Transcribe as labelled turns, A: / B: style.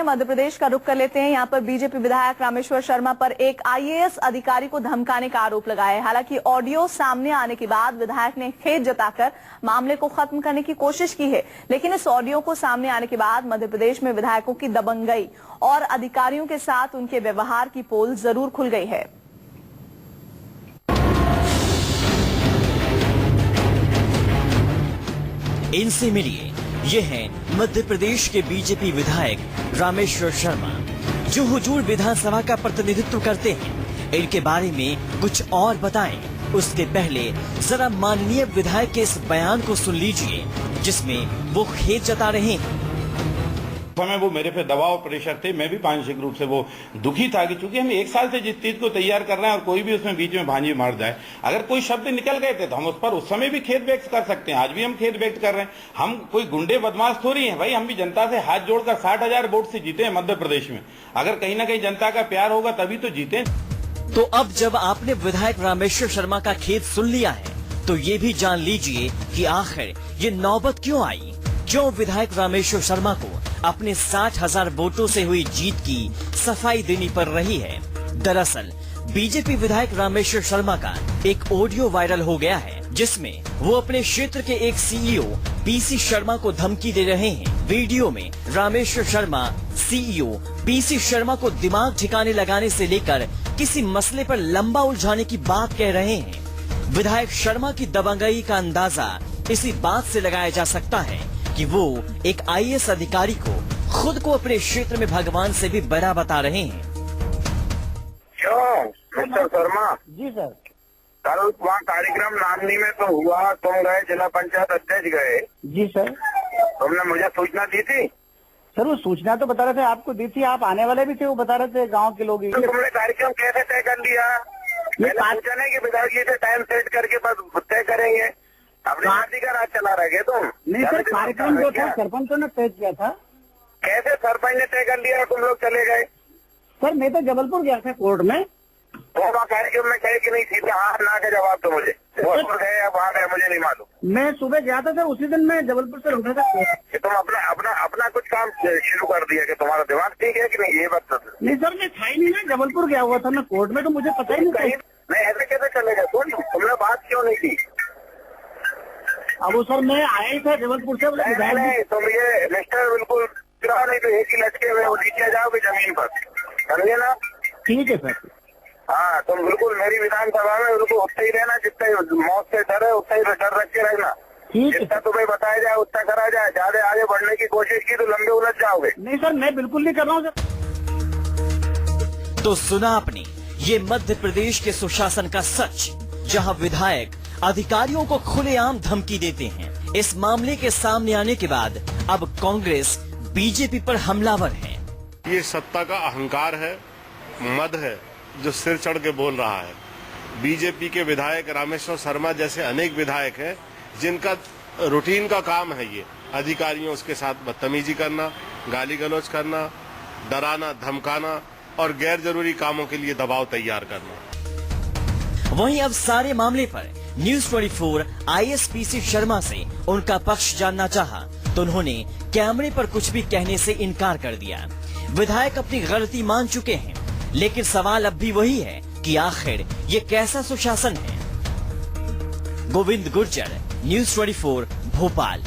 A: मध्य प्रदेश का रुख कर लेते हैं। यहाँ पर बीजेपी विधायक रामेश्वर शर्मा पर एक आईएएस अधिकारी को धमकाने का आरोप लगाया है। हालांकि ऑडियो सामने आने के बाद विधायक ने खेद जताकर मामले को खत्म करने की कोशिश की है, लेकिन इस ऑडियो को सामने आने के बाद मध्य प्रदेश में विधायकों की दबंगई और अधिकारियों के साथ उनके व्यवहार की पोल जरूर खुल गई है।
B: इनसे मिलिए, ये हैं मध्य प्रदेश के बीजेपी विधायक रामेश्वर शर्मा, जो हुजूर विधानसभा का प्रतिनिधित्व करते हैं। इनके बारे में कुछ और बताएं। उसके पहले जरा माननीय विधायक के इस बयान को सुन लीजिए, जिसमें वो खेद जता रहे हैं।
C: समय वो मेरे पे दबाव प्रेशर थे, मैं भी मानसिक रूप से वो दुखी था कि चूंकि हम 1 साल से जिस चीज को तैयार कर रहे हैं और कोई भी उसमें बीच में भांजी मार जाए, अगर कोई शब्द निकल गए थे तो हम उस पर उस समय भी खेद व्यक्त कर सकते हैं। आज भी हम खेद व्यक्त कर रहे हैं। हम कोई गुंडे बदमाश थोड़ी हैं भाई, हम भी जनता से हाथ जोड़कर 60,000 वोट से जीते हैं मध्य प्रदेश में। अगर कहीं ना कहीं जनता का प्यार होगा तभी तो जीते।
B: तो अब जब आपने विधायक रामेश्वर शर्मा का खेद सुन लिया है, तो ये भी जान लीजिए कि आखिर ये नौबत क्यों आई, क्यों विधायक रामेश्वर शर्मा को अपने 60,000 वोटों से हुई जीत की सफाई देनी पड़ रही है। दरअसल बीजेपी विधायक रामेश्वर शर्मा का एक ऑडियो वायरल हो गया है, जिसमें वो अपने क्षेत्र के एक सीईओ पीसी शर्मा को धमकी दे रहे हैं। वीडियो में रामेश्वर शर्मा सीईओ पीसी शर्मा को दिमाग ठिकाने लगाने से लेकर किसी मसले पर लंबा उलझाने की बात कह रहे हैं। विधायक शर्मा की दबंगई का अंदाजा इसी बात से लगाया जा सकता है कि वो एक आईएएस अधिकारी को खुद को अपने क्षेत्र में भगवान से भी बड़ा बता रहे हैं।
D: क्यों मिस्टर शर्मा?
E: जी सर।
D: कल वहाँ कार्यक्रम नामनी में तो हुआ, तुम गए, जिला पंचायत अध्यक्ष गए।
E: जी सर।
D: तुमने मुझे सूचना दी थी?
E: सर वो सूचना तो बता रहे थे, आपको दी थी, आप आने वाले भी थे, वो बता रहे थे गांव के लोग ही।
D: तो तुमने कार्यक्रम कैसे तय कर लिया? मैंने पूछा नहीं कि विधायक जी से टाइम सेट करके बस तय करेंगे। अपनी पार्टी का राज चला रहे तुम?
E: नहीं सर, कार्यक्रम जो था सरपंचों ने तय किया था।
D: कैसे सरपंच ने तय कर लिया और तुम लोग चले गए?
E: सर मैं तो जबलपुर गया था कोर्ट में।
D: तो वहाँ कार्यक्रम में गए कि नहीं? सीधे हाँ ना का जवाब तो मुझे गए या वहाँ गए मुझे नहीं मालूम।
E: मैं सुबह गया था सर, उसी दिन मैं जबलपुर से लौटा था।
D: कि तुम अपना कुछ काम शुरू कर दिया कि तुम्हारा दिमाग ठीक है कि नहीं, ये बात?
E: नहीं सर, मैं था ही नहीं ना, जबलपुर गया हुआ था मैं कोर्ट में, तो मुझे पता ही नहीं।
D: नहीं ऐसे कैसे चलेगा? तुमने बात क्यों नहीं की?
E: अब वो सर मैं आया ही था जबलपुर से।
D: नहीं तुम ये रजिस्टर बिल्कुल नहीं तो एक ही लटके हुए वो नीचे जाओगे जमीन पर, समझे ना?
E: ठीक है सर।
D: हाँ तुम बिल्कुल मेरी विधानसभा में बिल्कुल उतना ही रहना, जितना मौत से डर है उतना ही डर रख के रहना। जितना तुम्हें बताया जाए उतना करा जाए। ज्यादा आगे बढ़ने की कोशिश की तो लंबे उलझ जाओगे।
E: नहीं सर, मैं बिल्कुल नहीं कर रहा हूँ सर।
B: तो सुना आपने, ये मध्य प्रदेश के सुशासन का सच, जहां विधायक अधिकारियों को खुलेआम धमकी देते हैं। इस मामले के सामने आने के बाद अब कांग्रेस बीजेपी पर हमलावर है।
F: ये सत्ता का अहंकार है, मद है, जो सिर चढ़ के बोल रहा है। बीजेपी के विधायक रामेश्वर शर्मा जैसे अनेक विधायक हैं जिनका रूटीन का काम है ये अधिकारियों उसके साथ बदतमीजी करना, गाली गलौज करना, डराना, धमकाना और गैर जरूरी कामों के लिए दबाव तैयार करना।
B: वहीं अब सारे मामले पर न्यूज़ 24 आईएएस पीसी शर्मा से उनका पक्ष जानना चाहा, तो उन्होंने कैमरे पर कुछ भी कहने से इनकार कर दिया। विधायक अपनी गलती मान चुके हैं, लेकिन सवाल अब भी वही है कि आखिर ये कैसा सुशासन है। गोविंद गुर्जर, न्यूज़ 24 भोपाल।